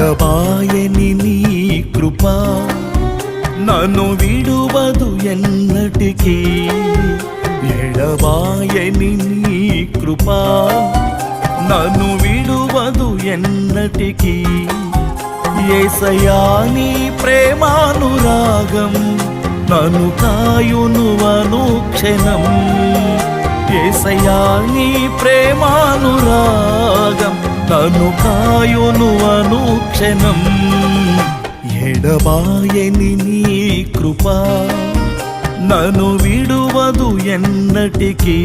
ఎడబాయని నీ కృప నన్ను విడువదు ఎన్నటికీ. ఎడబాయని నీ కృప నన్ను విడువదు ఎన్నటికీ. యేసయ్యా నీ ప్రేమానురాగం నన్ను కాయును అనుక్షణం. యేసయ్యా నీ ప్రేమానురాగం నన్ను కాయును అనుక్షణం. ఎడబాయని నీ కృప నన్ను విడువదు ఎన్నటికీ.